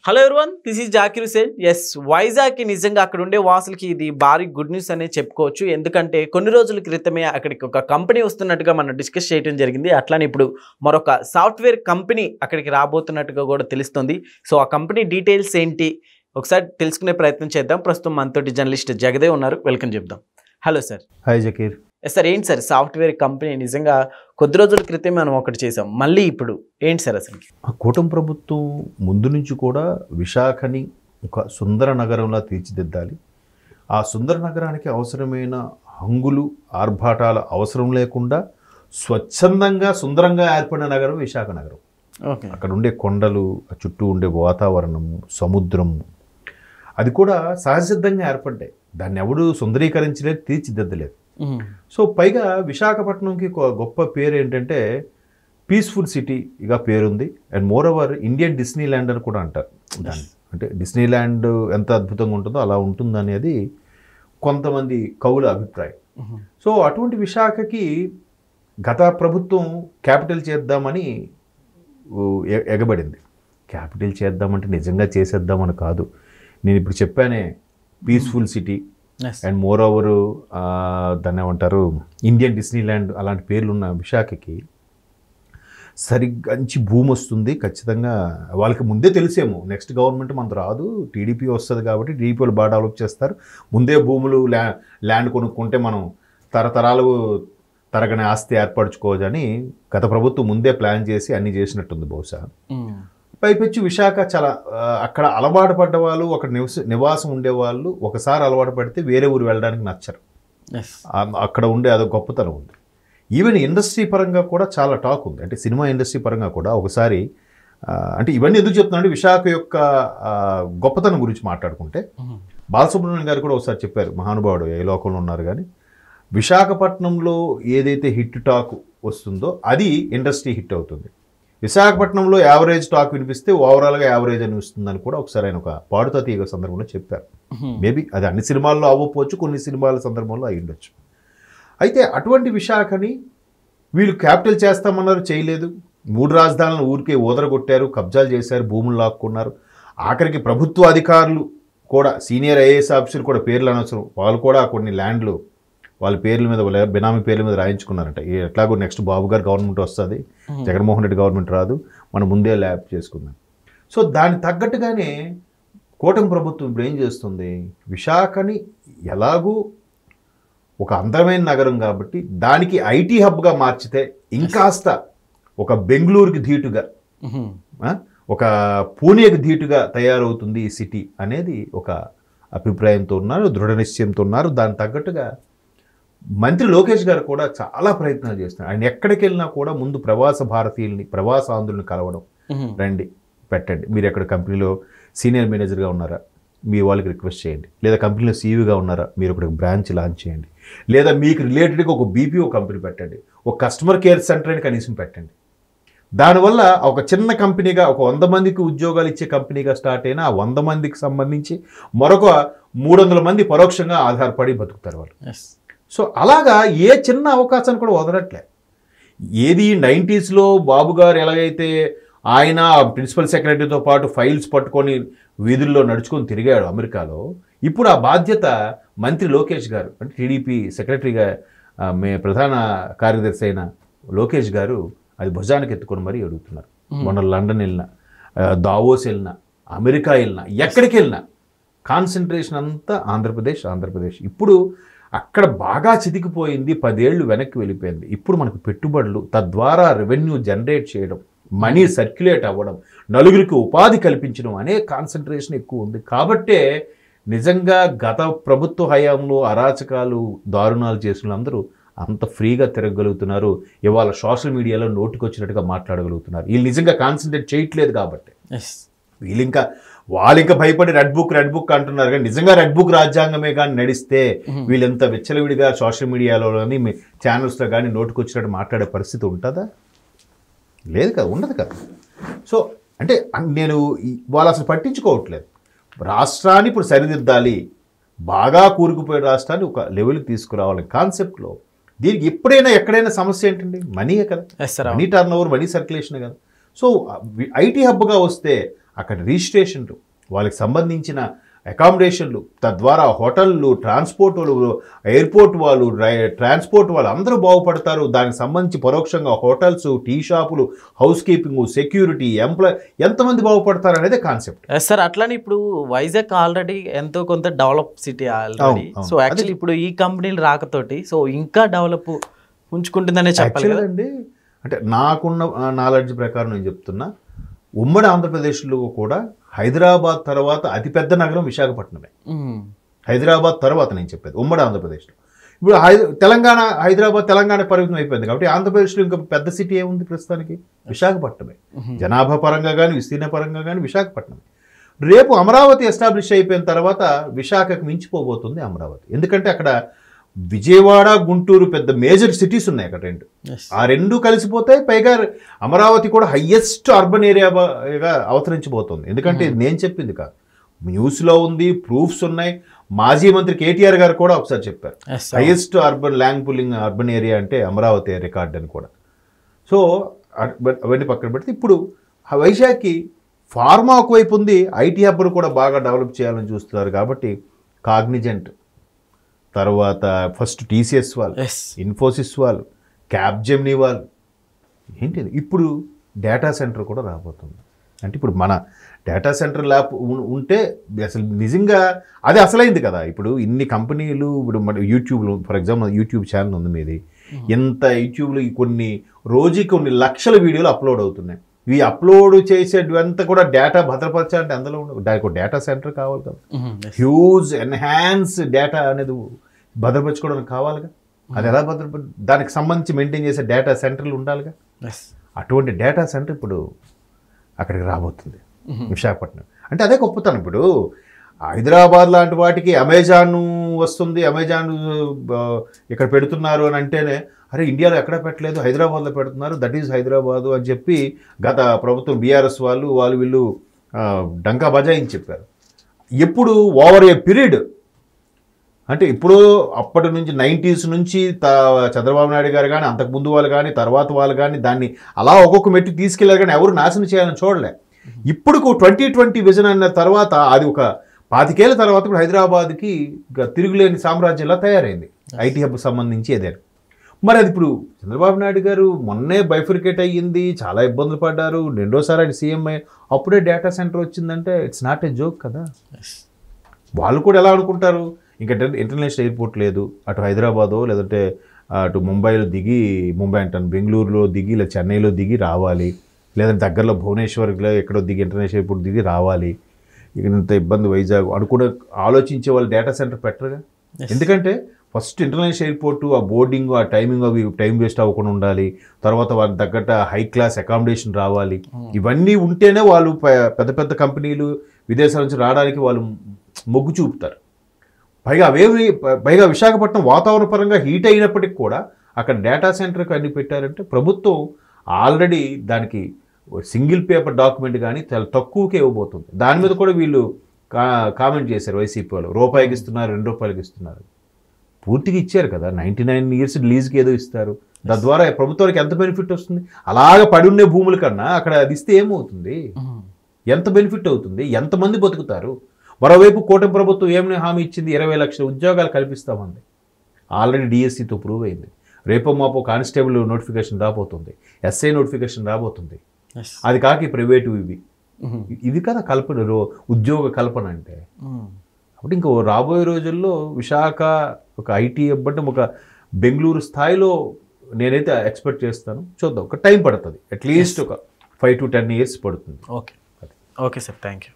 Hello everyone, this is Zakir Hussain. Yes, వైజాగ్కి నిజంగా అక్కడ ఉండే వాసులకి ఇది భారీ గుడ్ న్యూస్ అనే చెప్పుకోవచ్చు. ఎందుకంటే కొన్ని రోజుల క్రితమే అక్కడికి ఒక కంపెనీ వస్తున్నట్టుగా మనం డిస్కస్ చేయడం జరిగింది. అట్లానే ఇప్పుడు మరొక సాఫ్ట్వేర్ కంపెనీ అక్కడికి రాబోతున్నట్టుగా కూడా తెలుస్తుంది. సో ఆ కంపెనీ డీటెయిల్స్ ఏంటి ఒకసారి తెలుసుకునే ప్రయత్నం చేద్దాం. ప్రస్తుతం మనతోటి జర్నలిస్ట్ జగదేవ్ ఉన్నారు, వెల్కమ్ చెప్దాం. Hello sir. Hi Zakir. Yes sir, ఏంటి సార్ సాఫ్ట్వేర్ కంపెనీ నిజంగా కొద్ది రోజుల క్రితం మనం ఒకటి చేసాం, మళ్ళీ ఇప్పుడు ఏంటి సార్ అసలు? కూటమి ప్రభుత్వం ముందు నుంచి కూడా విశాఖని ఒక సుందర నగరంలా తీర్చిదిద్దాలి, ఆ సుందర నగరానికి అవసరమైన హంగులు ఆర్భాటాల అవసరం లేకుండా స్వచ్ఛందంగా సుందరంగా ఏర్పడిన నగరం విశాఖ నగరం. ఓకే, అక్కడ ఉండే కొండలు, చుట్టూ ఉండే వాతావరణం, సముద్రం, అది కూడా సహజసిద్ధంగా ఏర్పడ్డాయి. దాన్ని ఎవడు సుందరీకరించలేదు, తీర్చిదిద్దలేదు. సో పైగా విశాఖపట్నంకి ఒక గొప్ప పేరు ఏంటంటే పీస్ఫుల్ సిటీగా పేరుంది. And more over Indian Disney land అని కూడా అంటారు దాన్ని. అంటే డిస్నీ ల్యాండ్ ఎంత అద్భుతంగా ఉంటుందో అలా ఉంటుంది అనేది కొంతమంది కవుల అభిప్రాయం. సో అటువంటి విశాఖకి గత ప్రభుత్వం క్యాపిటల్ చేద్దామని ఎగబడింది. క్యాపిటల్ చేద్దామంటే నిజంగా చేసేద్దామని కాదు. నేను ఇప్పుడు చెప్పానే peaceful city and more over దాన్ని ఏమంటారు ఇండియన్ డిస్నీ ల్యాండ్ అలాంటి పేర్లున్న విశాఖకి సరిగ్గా భూమి వస్తుంది ఖచ్చితంగా. వాళ్ళకి ముందే తెలిసేమో నెక్స్ట్ గవర్నమెంట్ మనకు రాదు, టీడీపీ వస్తుంది కాబట్టి టీడీపీ వాళ్ళు బాగా డెవలప్ చేస్తారు, ముందే భూములు ల్యాండ్ కొనుక్కుంటే మనం తరతరాలు తరగని ఆస్తి ఏర్పరచుకోవచ్చని గత ప్రభుత్వం ముందే ప్లాన్ చేసి అన్నీ చేసినట్టుంది బహుశా. పైపెచ్చి విశాఖ చాలా అక్కడ అలవాటు పడ్డ వాళ్ళు, అక్కడ నివాసం ఉండేవాళ్ళు ఒకసారి అలవాటు పడితే వేరే ఊరు వెళ్ళడానికి నచ్చరు. అక్కడ ఉండే అదొక గొప్పతనం ఉంది. ఈవెన్ ఇండస్ట్రీ పరంగా కూడా చాలా టాక్ ఉంది. అంటే సినిమా ఇండస్ట్రీ పరంగా కూడా ఒకసారి అంటే ఇవన్నీ ఎందుకు చెప్తున్నానంటే విశాఖ యొక్క గొప్పతనం గురించి మాట్లాడుకుంటే బాలసుబ్రహ్మణ్యం గారు కూడా ఒకసారి చెప్పారు, మహానుభావుడు ఏ లోకంలో ఉన్నారు కానీ, విశాఖపట్నంలో ఏదైతే హిట్ టాక్ వస్తుందో అది ఇండస్ట్రీ హిట్ అవుతుంది. విశాఖపట్నంలో యావరేజ్ టాక్ వినిపిస్తే ఓవరాల్గా యావరేజ్ అనిపిస్తుందని కూడా ఒకసారి ఆయన ఒక పాడుతా తీగ సందర్భంలో చెప్పారు. మేబీ అది అన్ని సినిమాల్లో అవ్వకపోవచ్చు, కొన్ని సినిమాల సందర్భంలో అయి ఉండొచ్చు. అయితే అటువంటి విశాఖని వీళ్ళు క్యాపిటల్ చేస్తామన్నారు, చేయలేదు. 3 రాజధానులను ఊరికే ఊదరగొట్టారు, కబ్జాలు చేశారు, భూములు లాక్కున్నారు. ఆఖరికి ప్రభుత్వ అధికారులు కూడా, సీనియర్ ఐఏఎస్ ఆఫీసర్లు కూడా పేర్లు అనవసరం, వాళ్ళు కూడా కొన్ని ల్యాండ్లు వాళ్ళ పేర్ల మీద, బినామీ పేర్ల మీద రాయించుకున్నారంట. ఎట్లాగో నెక్స్ట్ బాబు గారు గవర్నమెంట్ వస్తుంది, జగన్మోహన్ రెడ్డి గవర్నమెంట్ రాదు, మనం ముందే ల్యాబ్ చేసుకుందాం. సో దానికి తగ్గట్టుగానే కూటమి ప్రభుత్వం ఇప్పుడు ఏం చేస్తుంది, విశాఖని ఎలాగూ ఒక అందమైన నగరం కాబట్టి దానికి ఐటీ హబ్గా మార్చితే ఇంకాస్త ఒక బెంగళూరుకి ధీటుగా, ఒక పూణేకి ధీటుగా తయారవుతుంది ఈ సిటీ అనేది ఒక అభిప్రాయంతో ఉన్నారు, దృఢ నిశ్చయంతో ఉన్నారు. దానికి తగ్గట్టుగా మంత్రి లోకేష్ గారు కూడా చాలా ప్రయత్నాలు చేస్తున్నారు. ఆయన ఎక్కడికి వెళ్ళినా కూడా ముందు ప్రవాస భారతీయుల్ని, ప్రవాసాంధ్రుల్ని కలవడం, రండి పెట్టండి, మీరు ఎక్కడ కంపెనీలో సీనియర్ మేనేజర్గా ఉన్నారా, మీ వాళ్ళకి రిక్వెస్ట్ చేయండి, లేదా కంపెనీలో సీఈఓగా ఉన్నారా, మీరు ఒక బ్రాంచ్ లాంచ్ చేయండి, లేదా మీకు రిలేటెడ్గా ఒక బీపీఓ కంపెనీ పెట్టండి, ఒక కస్టమర్ కేర్ సెంటర్ అని కనీసం పెట్టండి. దానివల్ల ఒక చిన్న కంపెనీగా, ఒక 100 మందికి ఉద్యోగాలు ఇచ్చే కంపెనీగా స్టార్ట్ అయినా ఆ 100 మందికి సంబంధించి మరొక 300 మంది పరోక్షంగా ఆధారపడి బతుకుతారు వాళ్ళు. సో అలాగా ఏ చిన్న అవకాశాన్ని కూడా వదలట్లే. ఏది 90స్లో బాబు గారు ఎలాగైతే ఆయన ప్రిన్సిపల్ సెక్రటరీతో పాటు ఫైల్స్ పట్టుకొని వీధుల్లో నడుచుకొని తిరిగాడు అమెరికాలో, ఇప్పుడు ఆ బాధ్యత మంత్రి లోకేష్ గారు, అంటే టీడీపీ సెక్రటరీగా ప్రధాన కార్యదర్శి అయిన లోకేష్ గారు అది భుజానికి ఎత్తుకొని మరీ అడుగుతున్నారు. మొన్న లండన్ వెళ్ళినా, దావోస్ వెళ్ళినా, అమెరికా వెళ్ళినా, ఎక్కడికి వెళ్ళినా కాన్సన్ట్రేషన్ అంతా ఆంధ్రప్రదేశ్. ఇప్పుడు అక్కడ బాగా చితికిపోయింది, 10 ఏళ్ళు వెనక్కి వెళ్ళిపోయింది. ఇప్పుడు మనకు పెట్టుబడులు, తద్వారా రెవెన్యూ జనరేట్ చేయడం, మనీ సర్క్యులేట్ అవ్వడం, నలుగురికి ఉపాధి కల్పించడం అనే కాన్సన్ట్రేషన్ ఎక్కువ ఉంది. కాబట్టే నిజంగా గత ప్రభుత్వ హయాంలో అరాచకాలు, దారుణాలు చేసిన అందరూ అంత ఫ్రీగా తిరగగలుగుతున్నారు. ఇవాళ సోషల్ మీడియాలో నోటికొచ్చినట్టుగా మాట్లాడగలుగుతున్నారు. వీళ్ళు నిజంగా కాన్సన్ట్రేట్ చేయట్లేదు కాబట్టి. వాళ్ళు ఇంకా భయపడి రెడ్ బుక్ అంటున్నారు. కానీ నిజంగా రెడ్ బుక్ రాజ్యాంగమే కానీ నడిస్తే వీళ్ళెంత విచ్చలవిడిగా సోషల్ మీడియాలో కానీ ఛానల్స్లో కానీ నోటుకొచ్చినట్టు మాట్లాడే పరిస్థితి ఉంటుందా? లేదు కదా, ఉండదు కదా. సో అంటే నేను వాళ్ళు అసలు పట్టించుకోవట్లేదు. రాష్ట్రాన్ని ఇప్పుడు సరిదిద్దాలి, బాగా కూరుకుపోయే రాష్ట్రాన్ని ఒక లెవెల్కి తీసుకురావాలి కాన్సెప్ట్లో. దీనికి ఎప్పుడైనా ఎక్కడైనా సమస్య ఏంటండి, మనీయే కదా, money turn over, money circulation కదా. సో ఐటీ హబ్గా వస్తే అక్కడ రిజిస్ట్రేషన్లు, వాళ్ళకి సంబంధించిన అకామిడేషన్లు, తద్వారా హోటళ్ళు, ట్రాన్స్పోర్ట్ వాళ్ళు, ఎయిర్పోర్ట్ వాళ్ళు, ట్రాన్స్పోర్ట్ వాళ్ళు అందరూ బాగుపడతారు. దానికి సంబంధించి పరోక్షంగా హోటల్స్, టీ షాపులు, హౌస్ కీపింగ్, సెక్యూరిటీ, ఎంతమంది బాగుపడతారు అనేది కాన్సెప్ట్. సార్ అట్లానే ఇప్పుడు వైజాగ్ ఆల్రెడీ ఎంతో కొంత develop city already. So actually ఇప్పుడు ఈ కంపెనీలు రాకతోటి సో ఇంకా డెవలప్ ఉంచుకుంటుందనే చెప్పాలి కదండి. అంటే నాకున్న నాలెడ్జ్ ప్రకారం నేను చెప్తున్నా, ఉమ్మడి ఆంధ్రప్రదేశ్లో కూడా హైదరాబాద్ తర్వాత అతిపెద్ద నగరం విశాఖపట్నమే. హైదరాబాద్ తర్వాత నేను చెప్పేది ఉమ్మడి ఆంధ్రప్రదేశ్లో. ఇప్పుడు తెలంగాణ పరిమితం అయిపోయింది కాబట్టి ఆంధ్రప్రదేశ్లో ఇంకా పెద్ద సిటీ ఏముంది ప్రస్తుతానికి? విశాఖపట్నమే. జనాభా పరంగా కానీ విస్తీర్ణ పరంగా కానీ విశాఖపట్నమే. రేపు అమరావతి ఎస్టాబ్లిష్ అయిపోయిన తర్వాత విశాఖకు మించిపోబోతుంది అమరావతి. ఎందుకంటే అక్కడ విజయవాడ, గుంటూరు పెద్ద మేజర్ సిటీస్ ఉన్నాయి అక్కడ రెండు. ఆ రెండు కలిసిపోతాయి. పైగా అమరావతి కూడా హయ్యెస్ట్ అర్బన్ ఏరియాగా అవతరించబోతుంది. ఎందుకంటే నేను చెప్పింది కాదు, న్యూస్లో ఉంది, ప్రూఫ్స్ ఉన్నాయి. మాజీ మంత్రి కేటీఆర్ గారు కూడా ఒకసారి చెప్పారు, highest land pulling urban area అంటే అమరావతి రికార్డ్ అని కూడా. సో అవన్నీ పక్కన పెడితే ఇప్పుడు వైజాగ్కి ఫార్మా ఒకవైపు ఉంది, ఐటీ హబ్ను కూడా బాగా డెవలప్ చేయాలని చూస్తున్నారు. కాబట్టి కాగ్నిజెంట్ తర్వాత ఫస్ట్ టీసీఎస్ వాళ్ళు, ఇన్ఫోసిస్ వాళ్ళు, క్యాప్జెమినీ వాళ్ళు, ఏంటిది ఇప్పుడు డేటా సెంటర్ కూడా రాబోతుంది. అంటే ఇప్పుడు మన డేటా సెంటర్ ల్యాబ్ ఉంటే అసలు నిజంగా అది అసలైంది కదా. ఇప్పుడు ఇన్ని కంపెనీలు, ఇప్పుడు మన యూట్యూబ్లో ఫర్ ఎగ్జాంపుల్ యూట్యూబ్ ఛానల్ ఉంది మీది, ఎంత యూట్యూబ్లో రోజుకి కొన్ని లక్షల వీడియోలు అప్లోడ్ అవుతున్నాయి. ఇవి అప్లోడ్ చేసేటివంతా కూడా డేటా భద్రపరచాలంటే అందులో దానికి ఒక డేటా సెంటర్ కావాలి కదా. హ్యూజ్ ఎన్హాన్స్ డేటా అనేది భద్రపరచుకోవడానికి కావాలిగా. అది ఎలా దానికి సంబంధించి మెయింటైన్ చేసే డేటా సెంటర్లు ఉండాలిగా. అటువంటి డేటా సెంటర్ ఇప్పుడు అక్కడికి రాబోతుంది విశాఖపట్నం. అంటే అదే గొప్పతనం. ఇప్పుడు హైదరాబాద్ లాంటి వాటికి అమెజాన్ వస్తుంది, అమెజాన్ ఇక్కడ పెడుతున్నారు అని అంటేనే అరే ఇండియాలో ఎక్కడ పెట్టలేదు, హైదరాబాద్లో పెడుతున్నారు, దట్ ఈజ్ హైదరాబాదు అని చెప్పి గత ప్రభుత్వం బీఆర్ఎస్ వీళ్ళు డంకా బజాయించి చెప్పారు. ఎప్పుడు ఓవర్ ఏ పీరియడ్ అంటే ఇప్పుడు అప్పటి నుంచి 90s నుంచి చంద్రబాబు నాయుడు గారు కానీ, అంతకుముందు వాళ్ళు కానీ, తర్వాత వాళ్ళు కానీ దాన్ని అలా ఒక్కొక్క మెట్టు తీసుకెళ్ళారు కానీ ఎవరు నాశనం చేయాలని చూడలే. ఇప్పుడు 2020 విజన్ అన్న తర్వాత అది ఒక 25 ఏళ్ళ తర్వాత ఇప్పుడు హైదరాబాద్కి తిరుగులేని సామ్రాజ్యంలా తయారైంది ఐటీ హబ్ సంబంధించి ఏదైనా. మరి అది ఇప్పుడు చంద్రబాబు నాయుడు గారు మొన్నే బైఫర్కేట్ అయ్యింది, చాలా ఇబ్బందులు పడ్డారు, రెండోసారి ఆయన సీఎం అప్పుడే డేటా సెంటర్ వచ్చిందంటే ఇట్స్ నాట్ ఏ జోక్ కదా. వాళ్ళు కూడా ఎలా అనుకుంటారు, ఇంకా ఇంటర్నేషనల్ ఎయిర్పోర్ట్ లేదు, అటు హైదరాబాదో లేదంటే అటు ముంబైలో దిగి, ముంబై అంటాను బెంగళూరులో దిగి లేదా చెన్నైలో దిగి రావాలి, లేదంటే దగ్గరలో భువనేశ్వర్లో ఎక్కడో దిగి ఇంటర్నేషనల్ ఎయిర్పోర్ట్ దిగి రావాలి. ఇక ఇంత ఇబ్బంది వైజాగ్ అనుకునే ఆలోచించే వాళ్ళు డేటా సెంటర్ పెట్టరుగా. ఎందుకంటే ఫస్ట్ ఇంటర్నేషనల్ ఎయిర్పోర్టు ఆ బోర్డింగ్, ఆ టైమింగ్, అవి టైం వేస్ట్ అవ్వకుండా ఉండాలి. తర్వాత వాళ్ళకి తగ్గట్టు హై క్లాస్ అకామిడేషన్ రావాలి. ఇవన్నీ ఉంటేనే వాళ్ళు పెద్ద పెద్ద కంపెనీలు విదేశాల నుంచి రావడానికి వాళ్ళు మొగ్గు చూపుతారు. పైగా విశాఖపట్నం వాతావరణ పరంగా హీట్ అయినప్పటికీ కూడా అక్కడ డేటా సెంటర్కి అన్ని పెట్టారంటే ప్రభుత్వం ఆల్రెడీ దానికి సింగిల్ పేపర్ డాక్యుమెంట్ కానీ చాలా తక్కువకే ఇవ్వబోతుంది. దాని మీద కూడా వీళ్ళు కామెంట్ చేశారు వైసీపీ వాళ్ళు, రూపాయికి ఇస్తున్నారు, ₹2 ఇస్తున్నారు. పూర్తిగా ఇచ్చారు కదా, 99 years లీజ్కి ఏదో ఇస్తారు. తద్వారా ప్రభుత్వానికి ఎంత బెనిఫిట్ వస్తుంది? అలాగ పడి ఉండే భూముల కన్నా అక్కడ అది ఇస్తే ఏమవుతుంది, ఎంత బెనిఫిట్ అవుతుంది, ఎంతమంది బతుకుతారు? మరోవైపు కూటమి ప్రభుత్వం ఏమని హామీ ఇచ్చింది, 20 లక్షల ఉద్యోగాలు కల్పిస్తామంది. ఆల్రెడీ డిఎస్సితో ప్రూవ్ అయింది. రేపో మాపో కానిస్టేబుల్ నోటిఫికేషన్ రాబోతుంది, ఎస్ఐ నోటిఫికేషన్ రాబోతుంది. అది కాక ప్రైవేటు ఇది కదా కల్పన, ఉద్యోగ కల్పన అంటే. కాబట్టి ఇంకో రాబోయే రోజుల్లో విశాఖ ఒక ఐటీ హబ్ అంటే ఒక బెంగళూరు స్థాయిలో నేనైతే ఎక్స్పెక్ట్ చేస్తాను. చూద్దాం, ఒక టైం పడుతుంది, అట్లీస్ట్ ఒక 5 to 10 years పడుతుంది. Okay sir, thank you.